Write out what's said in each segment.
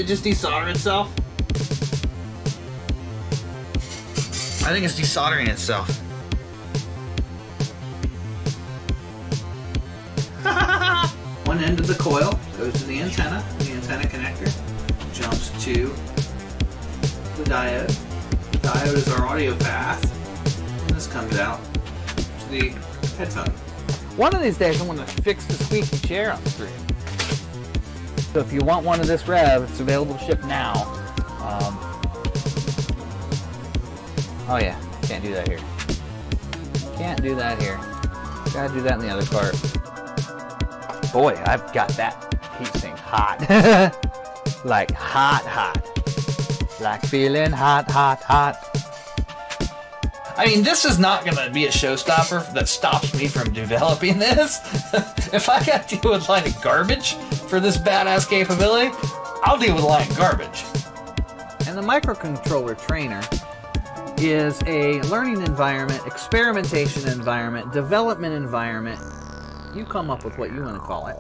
it just desolder itself? I think it's desoldering itself. One end of the coil goes to the antenna connector, jumps to the diode. The diode is our audio path, and this comes out to the headphone. One of these days I'm going to fix the squeaky chair on the screen. So if you want one of this rev, it's available to ship now. Oh yeah, can't do that here. Can't do that here. Gotta do that in the other cart. Boy, I've got that heatsink hot. Like hot. Like feeling hot. I mean, this is not going to be a showstopper that stops me from developing this. If I got to deal with a line of garbage for this badass capability, I'll deal with a line of garbage. And the microcontroller trainer is a learning environment, experimentation environment, development environment. You come up with what you want to call it.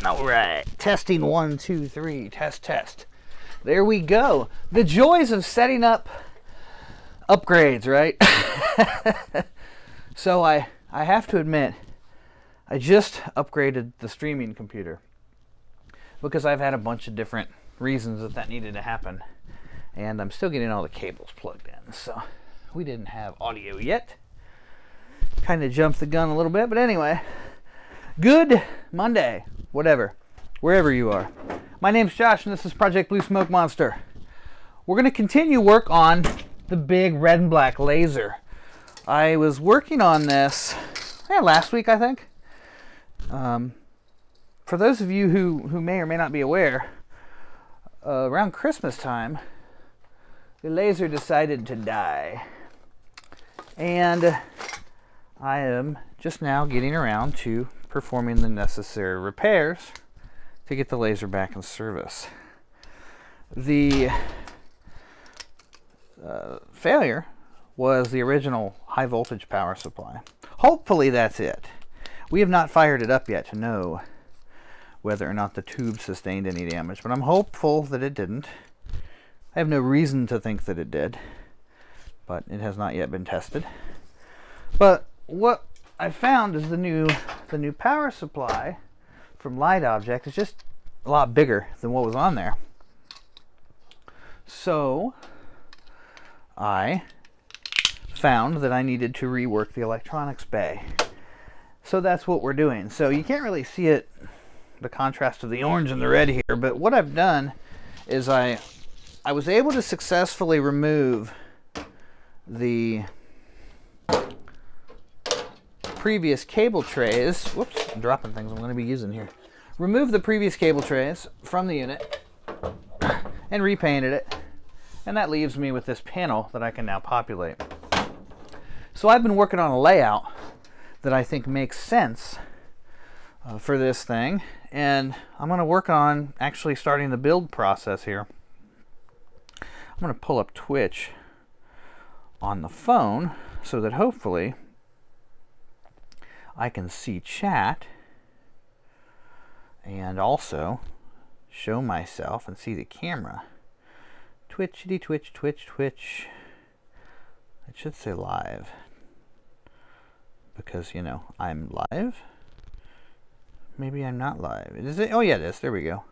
All right, testing 1, 2, 3, test. There we go. The joys of setting up upgrades, right? So I have to admit, I just upgraded the streaming computer because I've had a bunch of different reasons that needed to happen, and I'm still getting all the cables plugged in. So we didn't have audio yet. Kind of jumped the gun a little bit, but anyway, good Monday. Whatever, wherever you are. My name's Josh, and this is Project Blue Smoke Monster. We're going to continue work on the big red and black laser. I was working on this last week, I think. For those of you who may or may not be aware, around Christmas time, the laser decided to die. And I am just now getting around to performing the necessary repairs to get the laser back in service. The failure was the original high voltage power supply. Hopefully that's it. We have not fired it up yet to know whether or not the tube sustained any damage, but I'm hopeful that it didn't. I have no reason to think that it did, but it has not yet been tested. But what I found is the new power supply from Light Object is just a lot bigger than what was on there. So I found that I needed to rework the electronics bay. So that's what we're doing. So you can't really see it, the contrast of the orange and the red here, but what I've done is I was able to successfully remove the previous cable trays. Whoops, I'm dropping things I'm going to be using here. Remove the previous cable trays from the unit and repainted it. And that leaves me with this panel that I can now populate. So I've been working on a layout that I think makes sense for this thing. And I'm going to work on actually starting the build process here. I'm going to pull up Twitch on the phone so that hopefully I can see chat and also show myself and see the camera. Twitchity twitch, twitch, twitch. It should say live because, you know, I'm live. Maybe I'm not live. Is it? Oh yeah, it is. There we go.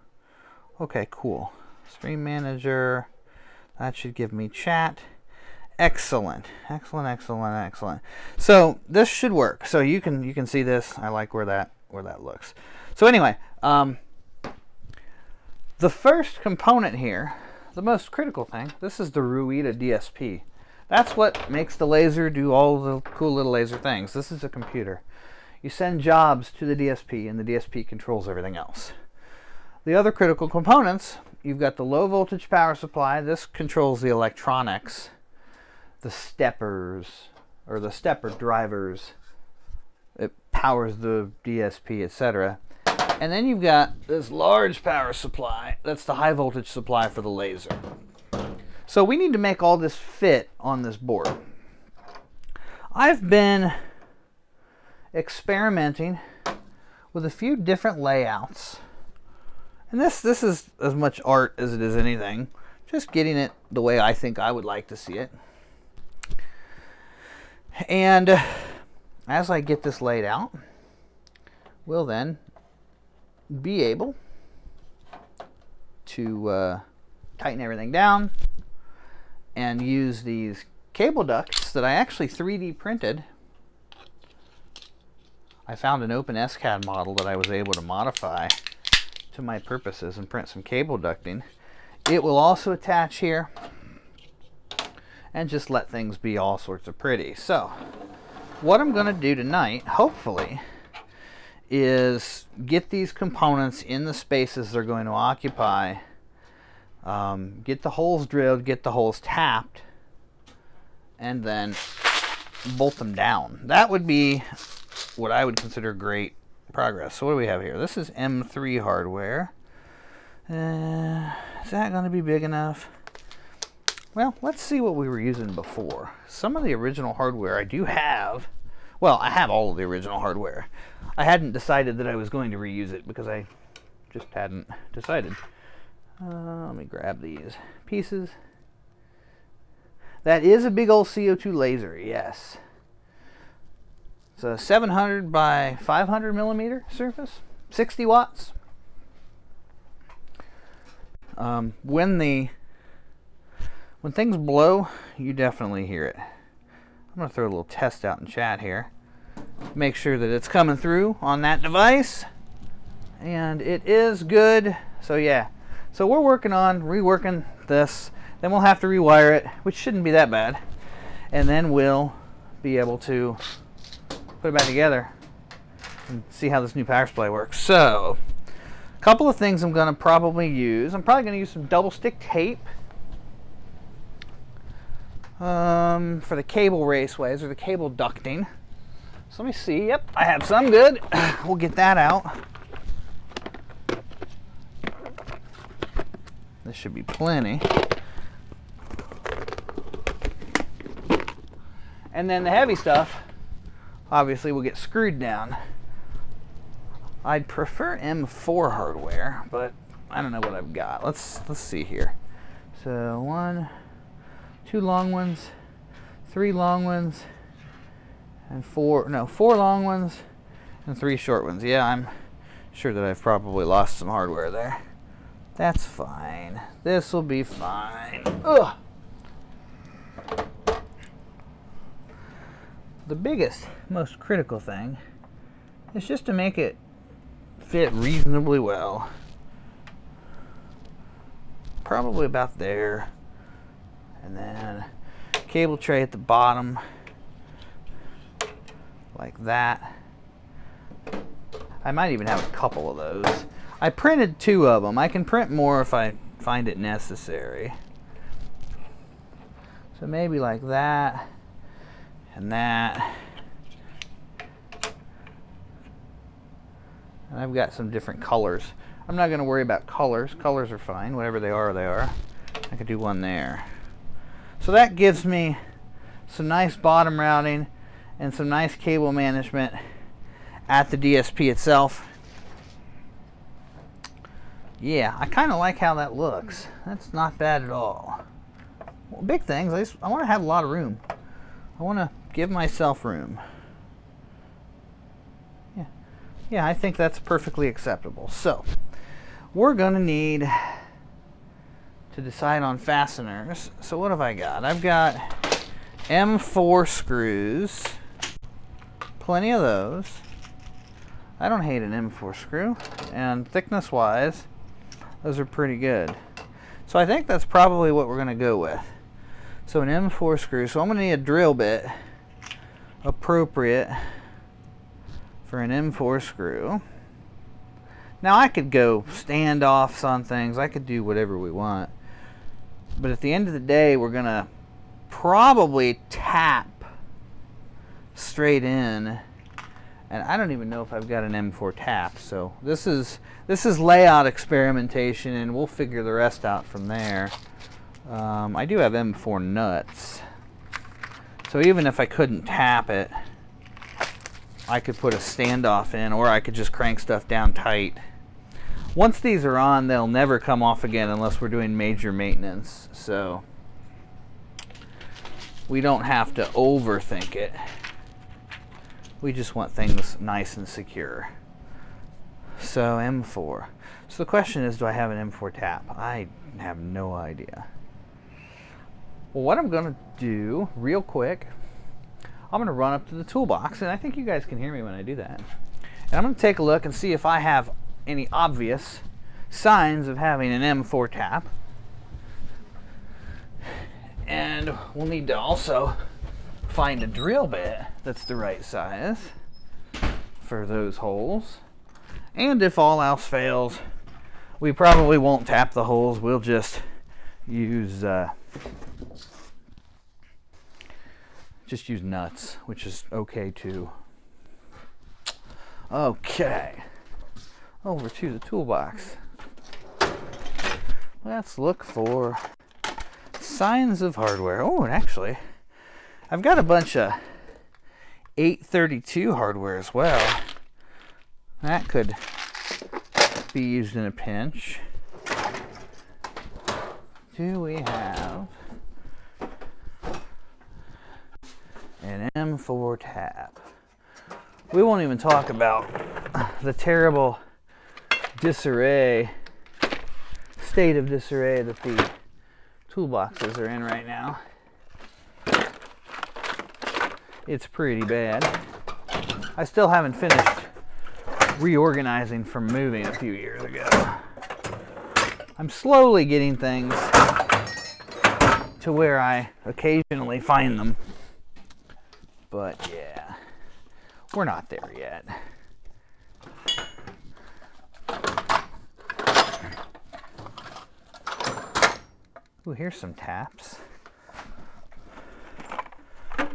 Okay, cool. Stream manager. That should give me chat. Excellent. Excellent, excellent, excellent. So this should work. So you can see this. I like where that looks. So anyway, the first component here, the most critical thing, this is the Ruida DSP. That's what makes the laser do all the cool little laser things. This is a computer. You send jobs to the DSP, and the DSP controls everything else. The other critical components, you've got the low voltage power supply. This controls the electronics, the steppers, or the stepper drivers. It powers the DSP, etc. And then you've got this large power supply. That's the high voltage supply for the laser. So we need to make all this fit on this board. I've been experimenting with a few different layouts. And this is as much art as it is anything. Just getting it the way I think I would like to see it. And as I get this laid out, we'll then be able to tighten everything down and use these cable ducts that I actually 3D printed. I found an OpenSCAD model that I was able to modify to my purposes and print some cable ducting. It will also attach here and just let things be all sorts of pretty. So what I'm going to do tonight, hopefully, is get these components in the spaces they're going to occupy, get the holes drilled, get the holes tapped, and then bolt them down. That would be what I would consider great progress. So what do we have here? This is M3 hardware. Is that going to be big enough? Well, let's see what we were using before. Some of the original hardware I do have. Well, I have all of the original hardware. I hadn't decided that I was going to reuse it because I just hadn't decided. Let me grab these pieces. That is a big old CO2 laser, yes. It's a 700 by 500 millimeter surface, 60 watts. When things blow, you definitely hear it. I'm going to throw a little test out in chat here. Make sure that it's coming through on that device. And it is good. So yeah. So we're working on reworking this. Then we'll have to rewire it, which shouldn't be that bad. And then we'll be able to put it back together and see how this new power supply works. So, a couple of things I'm going to probably use. I'm probably going to use some double stick tape for the cable raceways or the cable ducting. So let me see. Yep, I have some good. We'll get that out. This should be plenty. And then the heavy stuff, obviously, will get screwed down I'd prefer M4 hardware, but I don't know what I've got. Let's see here. So 2 long ones, 3 long ones, and 4 long ones and 3 short ones. Yeah, I'm sure that I've probably lost some hardware there. That's fine. This will be fine. Ugh. The biggest, most critical thing is just to make it fit reasonably well. Probably about there. And then cable tray at the bottom, like that. I might even have a couple of those. I printed 2 of them. I can print more if I find it necessary. So maybe like that and that. And I've got some different colors. I'm not going to worry about colors. Colors are fine. Whatever they are, they are. I could do one there. So that gives me some nice bottom routing and some nice cable management at the DSP itself. Yeah, I kind of like how that looks. That's not bad at all. Well, big things, I want to have a lot of room. I want to give myself room. Yeah, I think that's perfectly acceptable. So, we're going to need to decide on fasteners. So what have I got? I've got M4 screws. Plenty of those. I don't hate an M4 screw. And thickness-wise, those are pretty good. So I think that's probably what we're going to go with. So an M4 screw. So I'm going to need a drill bit appropriate for an M4 screw. Now I could go standoffs on things. I could do whatever we want. But at the end of the day, we're going to probably tap straight in. And I don't even know if I've got an M4 tap. So this is layout experimentation, and we'll figure the rest out from there. I do have M4 nuts. So even if I couldn't tap it, I could put a standoff in, or I could just crank stuff down tight. Once these are on, they'll never come off again unless we're doing major maintenance. So we don't have to overthink it. We just want things nice and secure. So M4. So the question is, do I have an M4 tap? I have no idea. Well, what I'm going to do real quick, I'm going to run up to the toolbox, and I think you guys can hear me when I do that. And I'm going to take a look and see if I have any obvious signs of having an M4 tap. And we'll need to also find a drill bit that's the right size for those holes. And if all else fails, we probably won't tap the holes. We'll just use nuts, which is okay too. Okay, over to the toolbox. Let's look for signs of hardware. Oh, and actually, I've got a bunch of 832 hardware as well. That could be used in a pinch. Do we have an M4 tap? We won't even talk about the terrible disarray, state of disarray that the toolboxes are in right now. It's pretty bad. I still haven't finished reorganizing from moving a few years ago. I'm slowly getting things to where I occasionally find them. But yeah, we're not there yet. Ooh, here's some taps.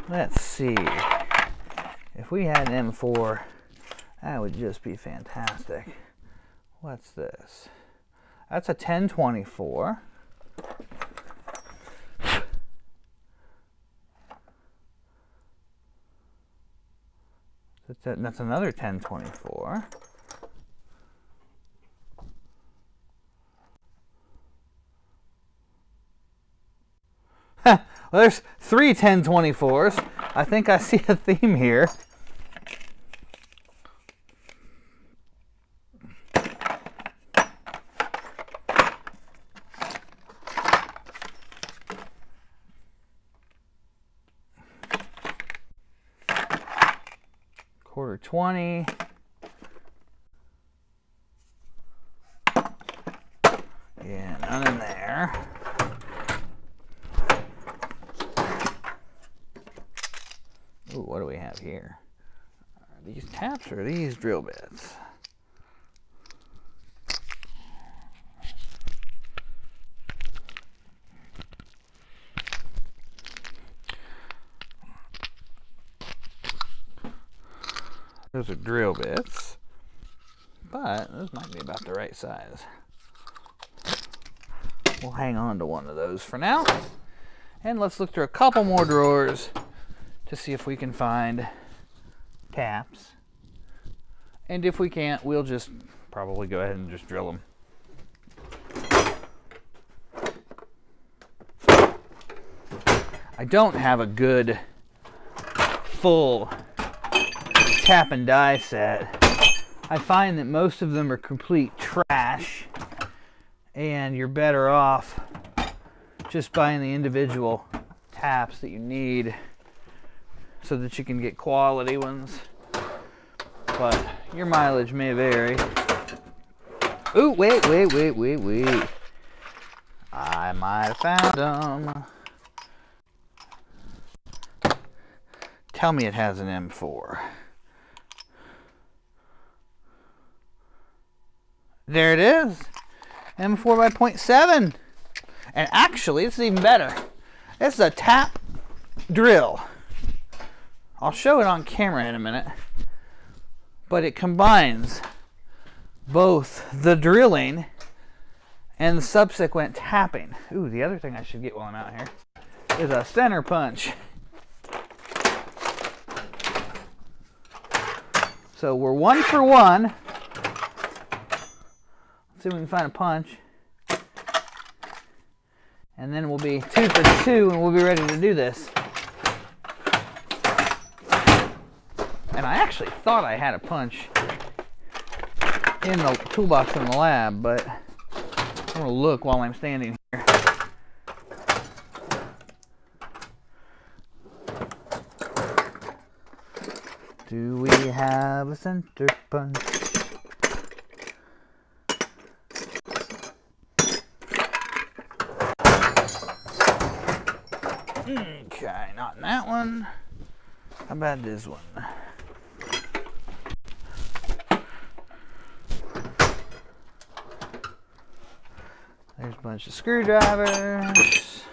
Let's see. If we had an M4, that would just be fantastic. What's this? That's a 1024. That's another 1024. Well, there's 3 1024s. I think I see a theme here. Quarter 20. Yeah, none in there. Ooh, what do we have here? Are these taps or are these drill bits? Those are drill bits, but those might be about the right size. We'll hang on to one of those for now. And let's look through a couple more drawers to see if we can find taps. And if we can't, we'll just probably go ahead and just drill them. I don't have a good full tap and die set. I find that most of them are complete trash, and you're better off just buying the individual taps that you need so that you can get quality ones. But your mileage may vary. Ooh, wait. I might have found them. Tell me it has an M4. There it is. M4 by 0.7. And actually, it's even better. It's a tap drill. I'll show it on camera in a minute. But it combines both the drilling and the subsequent tapping. Ooh, the other thing I should get while I'm out here is a center punch. So we're 1 for 1. See if we can find a punch. And then we'll be 2 for 2 and we'll be ready to do this. And I actually thought I had a punch in the toolbox in the lab, but I'm going to look while I'm standing here. Do we have a center punch? Okay, not in that one. How about this one? There's a bunch of screwdrivers.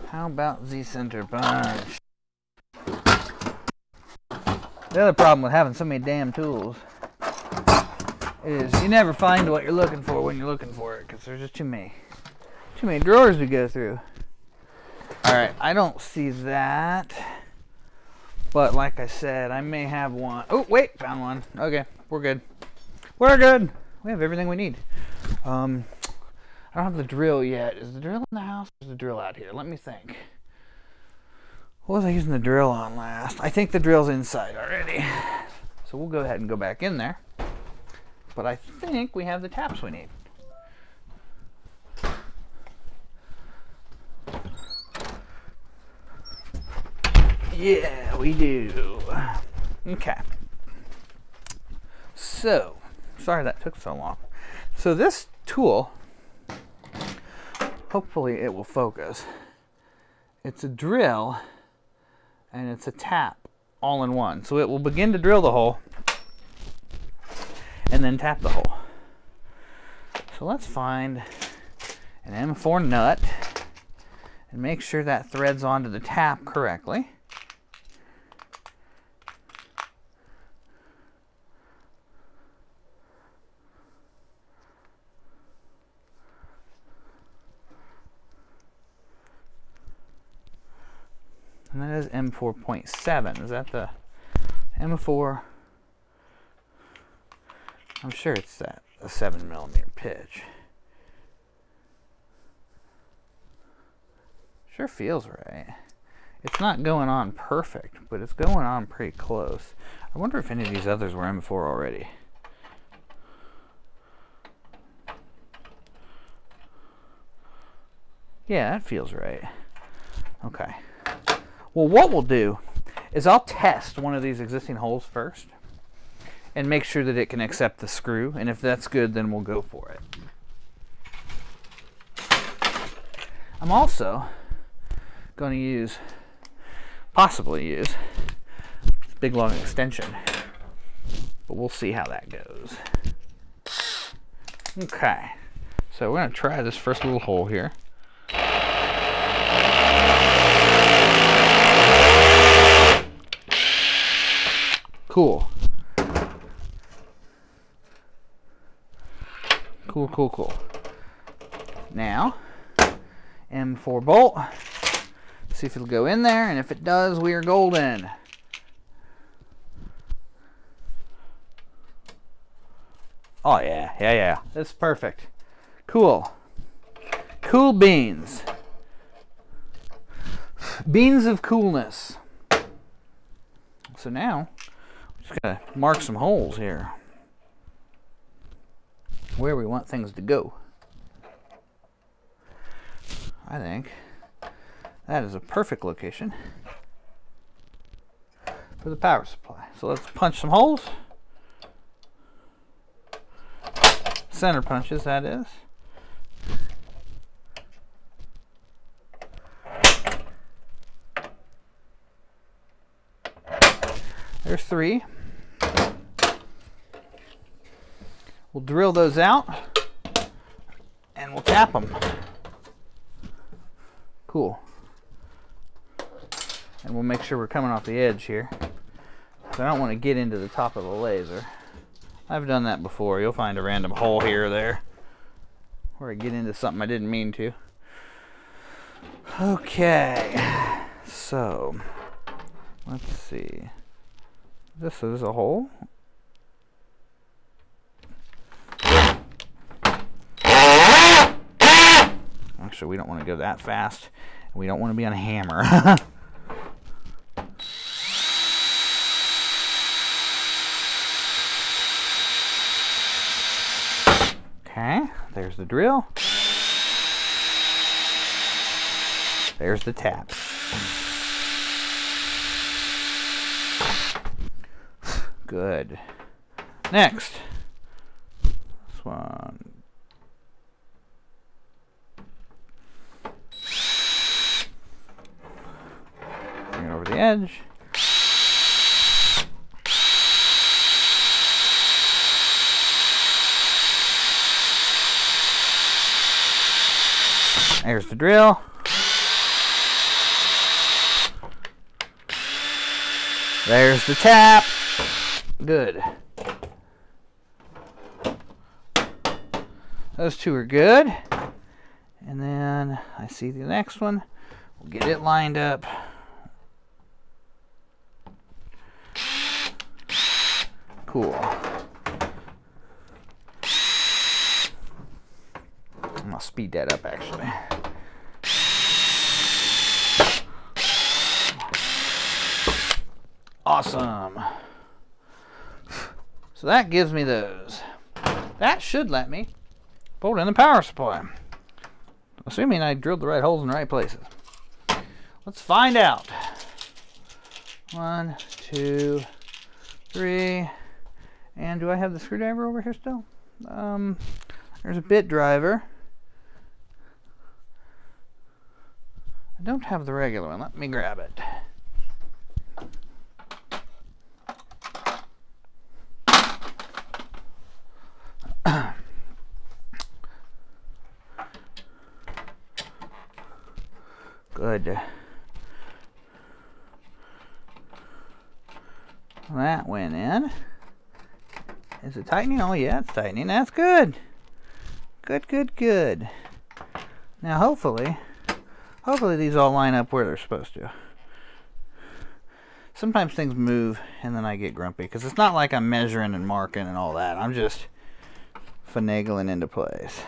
How about the center punch? The other problem with having so many damn tools is you never find what you're looking for when you're looking for it, because there's just too many drawers to go through. Alright, I don't see that. But like I said, I may have one. Oh, wait, found one. Okay, we're good. We're good. We have everything we need. I don't have the drill yet. Is the drill in the house or is the drill out here? Let me think. What was I using the drill on last? I think the drill's inside already. So we'll go ahead and go back in there. But I think we have the taps we need. Yeah, we do. Okay. So, sorry that took so long. So this tool, hopefully it will focus. It's a drill and it's a tap all in one. So it will begin to drill the hole and then tap the hole. So let's find an M4 nut and make sure that threads onto the tap correctly. And that is M4.7. Is that the M4? I'm sure it's a 7mm pitch. Sure feels right. It's not going on perfect, but it's going on pretty close. I wonder if any of these others were M4 already. Yeah, that feels right. Okay. Well, what we'll do is I'll test one of these existing holes first and make sure that it can accept the screw, and if that's good, then we'll go for it. I'm also going to possibly use this big long extension, but we'll see how that goes. Okay, so we're going to try this first little hole here. Cool. Cool. Now, M4 bolt. See if it'll go in there, and if it does, we are golden. Oh yeah. That's perfect. Cool. Cool beans. Beans of coolness. So now, we're just gonna mark some holes here where we want things to go. I think that is a perfect location for the power supply. So let's punch some holes. Center punches, that is. There's 3. We'll drill those out and we'll tap them. Cool. And we'll make sure we're coming off the edge here. So I don't want to get into the top of the laser. I've done that before. You'll find a random hole here or there where I get into something I didn't mean to. Okay, so let's see. This is a hole. Actually, we don't want to go that fast. We don't want to be on a hammer. Okay, there's the drill. There's the tap. Good. Next. This one. Bring it over the edge. There's the drill. There's the tap. Good. Those 2 are good. And then I see the next one. We'll get it lined up. Cool. I'm gonna speed that up actually. Awesome. So that gives me those. That should let me bolt in the power supply. Assuming I drilled the right holes in the right places. Let's find out. 1, 2, 3. And do I have the screwdriver over here still? There's a bit driver. I don't have the regular one. Let me grab it. Good. That went in. Is it tightening? Oh yeah, it's tightening. That's good. Good. Now hopefully these all line up where they're supposed to. sometimes things move and then I get grumpy because it's not like I'm measuring and marking and all that. I'm just finagling into place.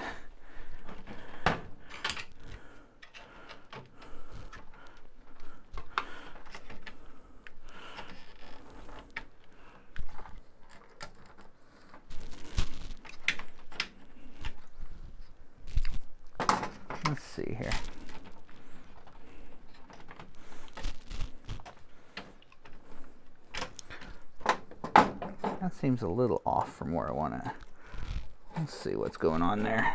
Let's see here. That seems a little off from where I want it. Let's see what's going on there.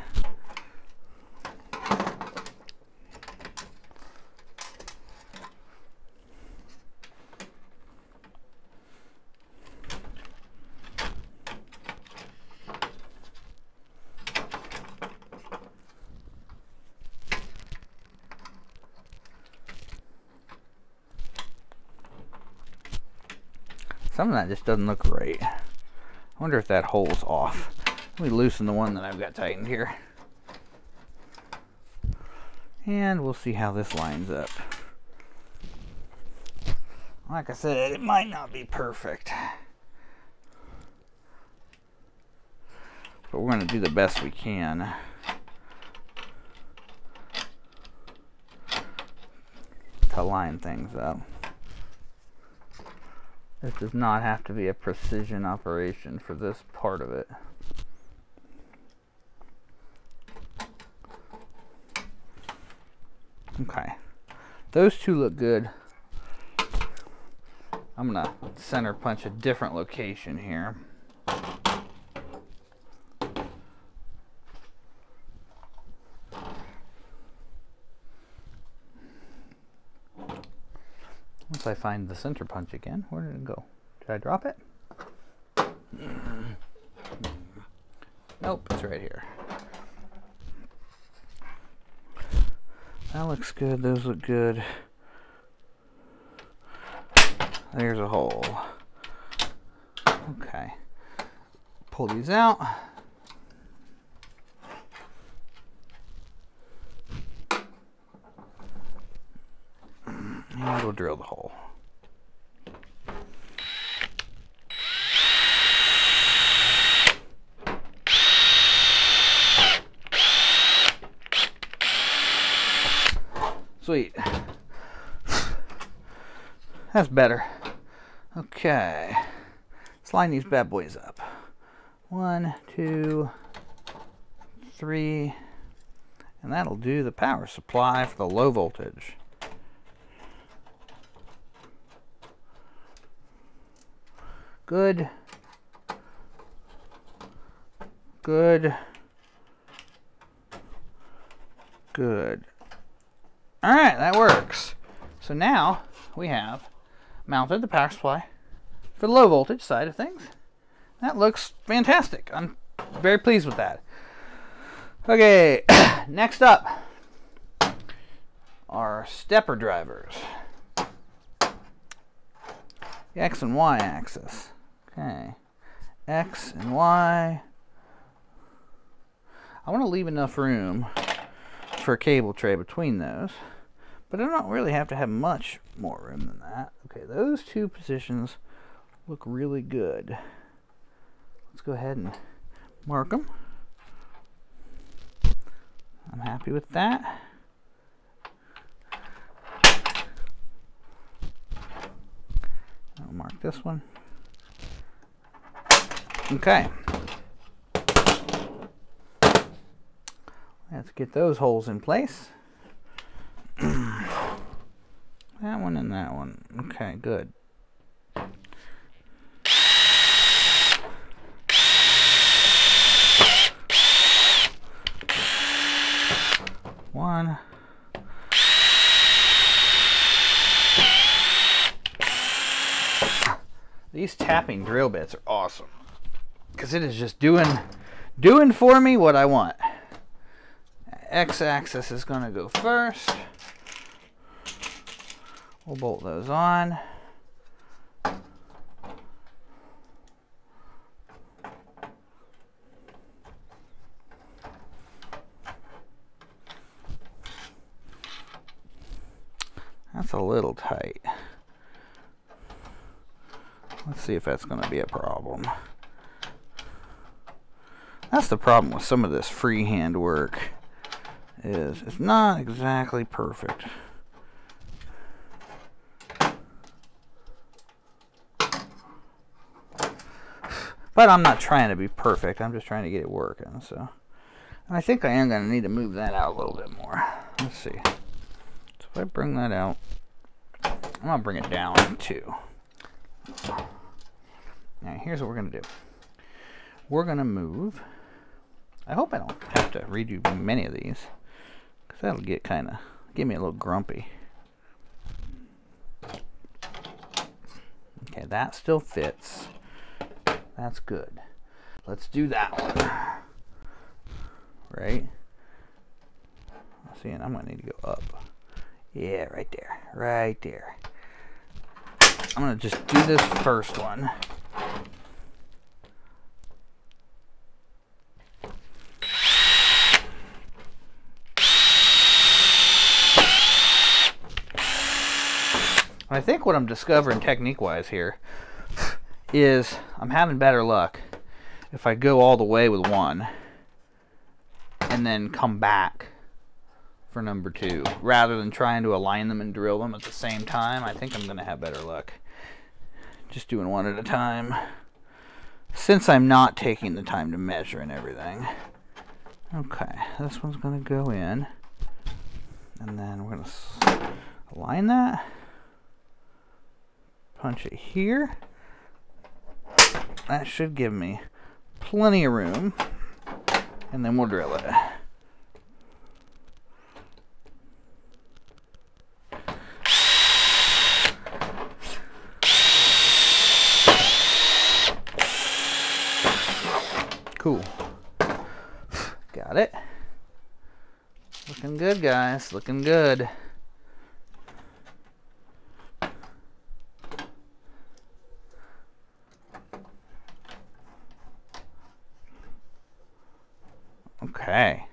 Some of that just doesn't look right. I wonder if that hole's off. Let me loosen the one that I've got tightened here. And we'll see how this lines up. Like I said, it might not be perfect, but we're going to do the best we can. To line things up. This does not have to be a precision operation for this part of it. Okay, those two look good. I'm gonna center punch a different location here. Once I find the center punch again, where did it go? Did I drop it? Nope, it's right here. That looks good, those look good. There's a hole. Okay. Pull these out. And we'll drill the hole. Sweet. That's better. Okay. Let's line these bad boys up. 1, 2, 3. And that'll do the power supply for the low voltage. Good. Good. Good. All right, that works. So now we have mounted the power supply for the low voltage side of things. That looks fantastic. I'm very pleased with that. Okay, next up are stepper drivers. The X and Y axis. Okay, X and Y. I want to leave enough room for a cable tray between those, but I don't really have to have much more room than that. Okay, those two positions look really good. Let's go ahead and mark them. I'm happy with that. I'll mark this one. Okay. Let's get those holes in place. That one and that one. Okay, good. One. These tapping drill bits are awesome because it is just doing for me what I want. X-axis is going to go first. We'll bolt those on. That's a little tight. Let's see if that's going to be a problem. That's the problem with some of this freehand work, is it's not exactly perfect. But I'm not trying to be perfect. I'm just trying to get it working. So I think I am going to need to move that out a little bit more. Let's see. So if I bring that out, I'm going to bring it down too. Now here's what we're going to do. We're going to move. I hope I don't have to redo many of these, because that'll get kind of, get me a little grumpy. Okay, that still fits. That's good. Let's do that one. Right? See, and I'm going to need to go up. Yeah, right there. Right there. I'm going to just do this first one. I think what I'm discovering technique-wise here is I'm having better luck if I go all the way with one and then come back for number two, rather than trying to align them and drill them at the same time. I think I'm going to have better luck just doing one at a time, since I'm not taking the time to measure and everything. Okay, this one's going to go in, and then we're going to align that, punch it here. That should give me plenty of room, and then we'll drill it. Cool. Got it. Looking good, guys. Looking good. Okay.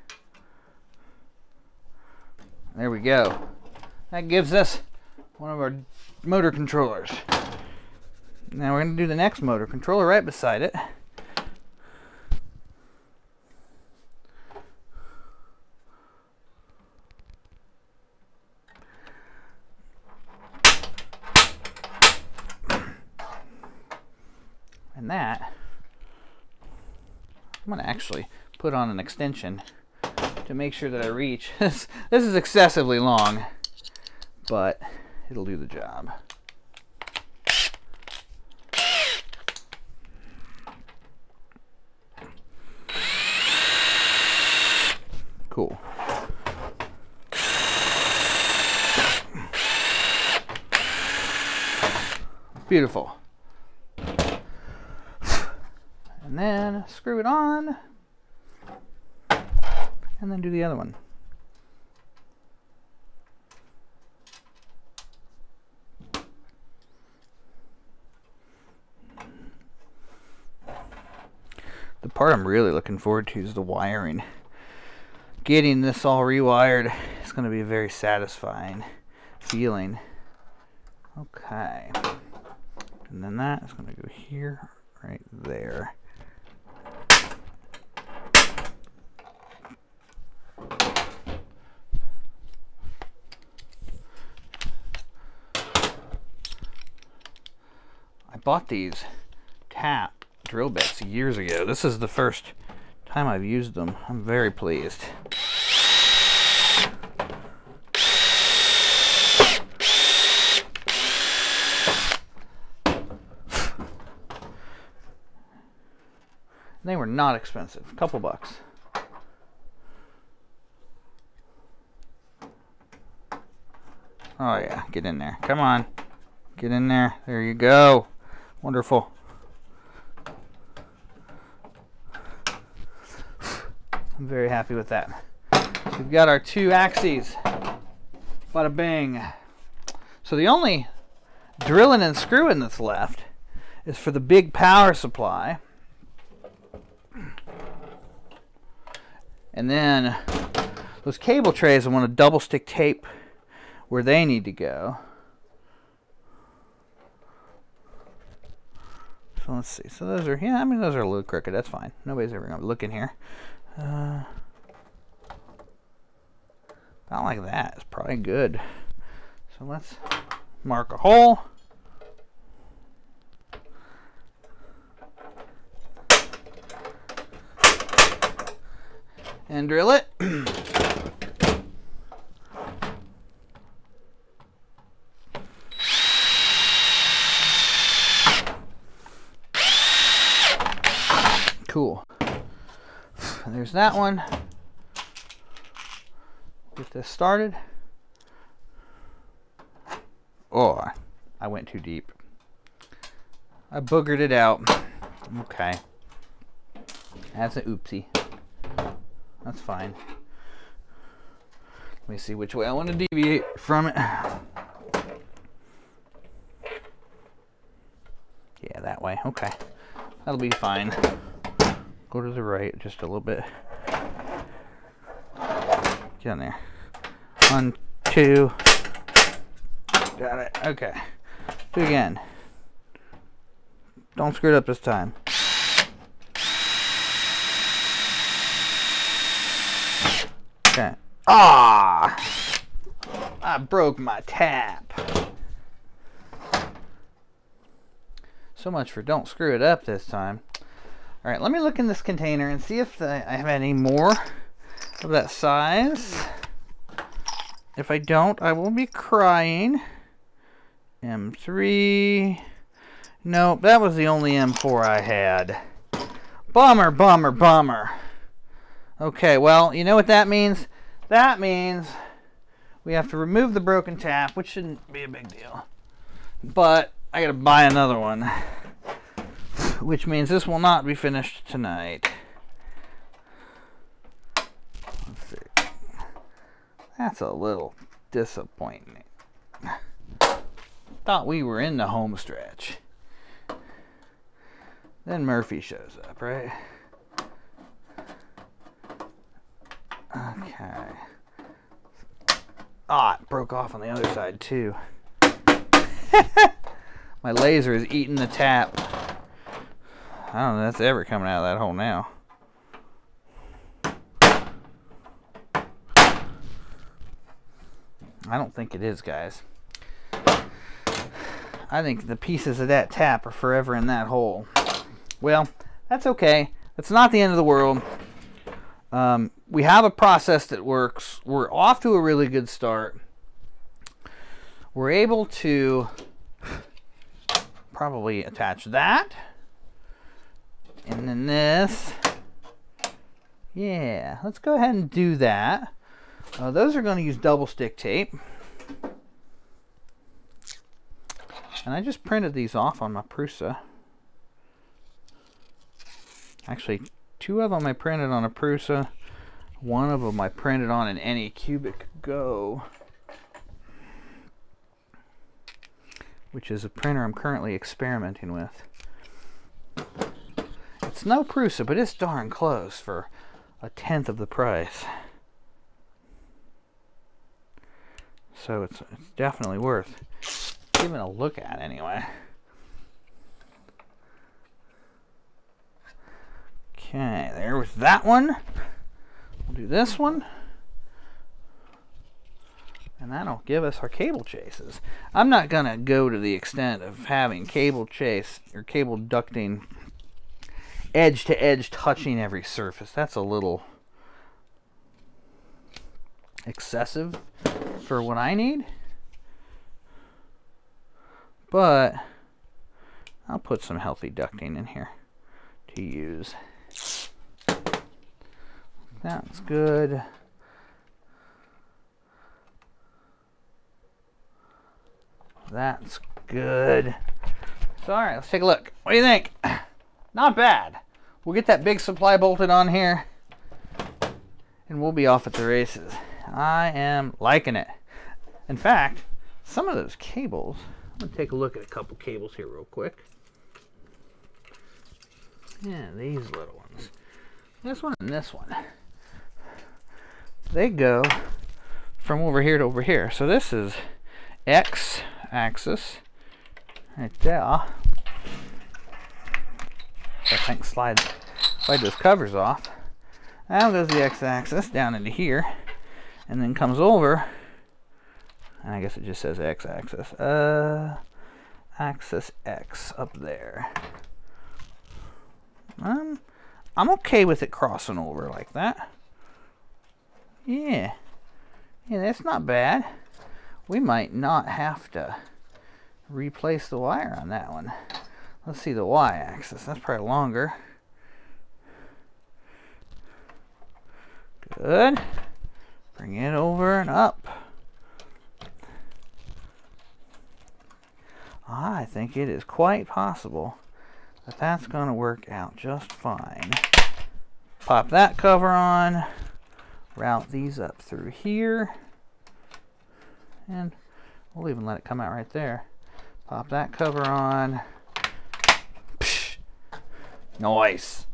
There we go. That gives us one of our motor controllers. Now we're going to do the next motor controller right beside it. And that, I'm going to actually put on an extension to make sure that I reach. This is excessively long, but it'll do the job. Cool. Beautiful. And then screw it on, and then do the other one. The part I'm really looking forward to is the wiring. Getting this all rewired is going to be a very satisfying feeling. Okay. And then that is going to go here, right there. I bought these tap drill bits years ago. This is the first time I've used them. I'm very pleased. They were not expensive, a couple bucks. Oh yeah, get in there. Come on. Get in there. There you go. Wonderful. I'm very happy with that. So we've got our two axes. Bada bing. So the only drilling and screwing that's left is for the big power supply. And then those cable trays, I want to double stick tape where they need to go. So let's see. So those are, yeah, I mean, those are a little crooked. That's fine. Nobody's ever going to look in here. Not like that. It's probably good. So let's mark a hole. And drill it. Cool. There's that one. Get this started. Oh, I went too deep. I boogered it out. Okay. That's an oopsie. That's fine. Let me see which way I want to deviate from it. Yeah, that way. Okay. That'll be fine. Go to the right just a little bit. Get in there. 1, 2. Got it. Okay. Do it again. Don't screw it up this time. Okay. Ah! I broke my tap. So much for don't screw it up this time. All right, let me look in this container and see if I have any more of that size. If I don't, I will be crying. M3. Nope, that was the only M4 I had. Bummer, bummer, bummer. Okay, well, you know what that means? That means we have to remove the broken tap, which shouldn't be a big deal. But I gotta buy another one, which means this will not be finished tonight. Let's see. That's a little disappointing. Thought we were in the home stretch. Then Murphy shows up, right? Okay. Ah, it broke off on the other side too. My laser is eating the tap. I don't know if that's ever coming out of that hole now. I don't think it is, guys. I think the pieces of that tap are forever in that hole. Well, that's okay. That's not the end of the world. We have a process that works. We're off to a really good start. We're able to probably attach that. And then this. Yeah, let's go ahead and do that. Those are going to use double stick tape. And I just printed these off on my Prusa. Actually, 2 of them I printed on a Prusa. 1 of them I printed on an Anycubic Go, which is a printer I'm currently experimenting with. It's no Prusa, but it's darn close for 1/10 of the price. So it's definitely worth giving a look at anyway. Okay, there was that one. We'll do this one. And that'll give us our cable chases. I'm not going to go to the extent of having cable chase or cable ducting edge to edge touching every surface. That's a little excessive for what I need. But I'll put some healthy ducting in here to use. That's good. That's good. So, all right, let's take a look. What do you think? Not bad. We'll get that big supply bolted on here, and we'll be off at the races. I am liking it. In fact, some of those cables, I'm going to take a look at a couple cables here real quick. Yeah, these little ones. This one and this one. They go from over here to over here. So this is X axis right there. I think slide those covers off. Now goes the x-axis down into here, and then comes over, and I guess it just says x-axis. Axis X up there. I'm okay with it crossing over like that. Yeah, that's not bad. We might not have to replace the wire on that one. Let's see the y-axis. That's probably longer. Good. Bring it over and up. I think it is quite possible that that's going to work out just fine. Pop that cover on. Route these up through here. And we'll even let it come out right there. Pop that cover on. Psh. Nice.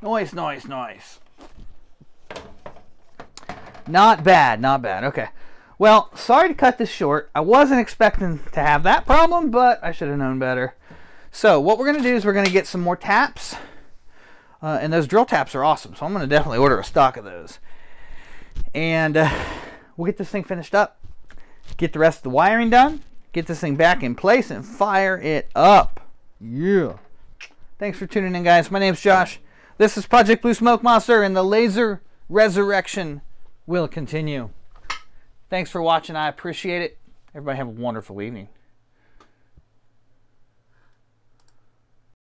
Nice, nice, nice. Not bad, not bad. Okay. Well, sorry to cut this short. I wasn't expecting to have that problem, but I should have known better. So what we're going to do is we're going to get some more taps. And those drill taps are awesome, so I'm going to definitely order a stock of those. And we'll get this thing finished up. Get the rest of the wiring done. Get this thing back in place and fire it up. Yeah. Thanks for tuning in, guys. My name's Josh. This is Project Blue Smoke Monster, and the laser resurrection will continue. Thanks for watching. I appreciate it. Everybody have a wonderful evening.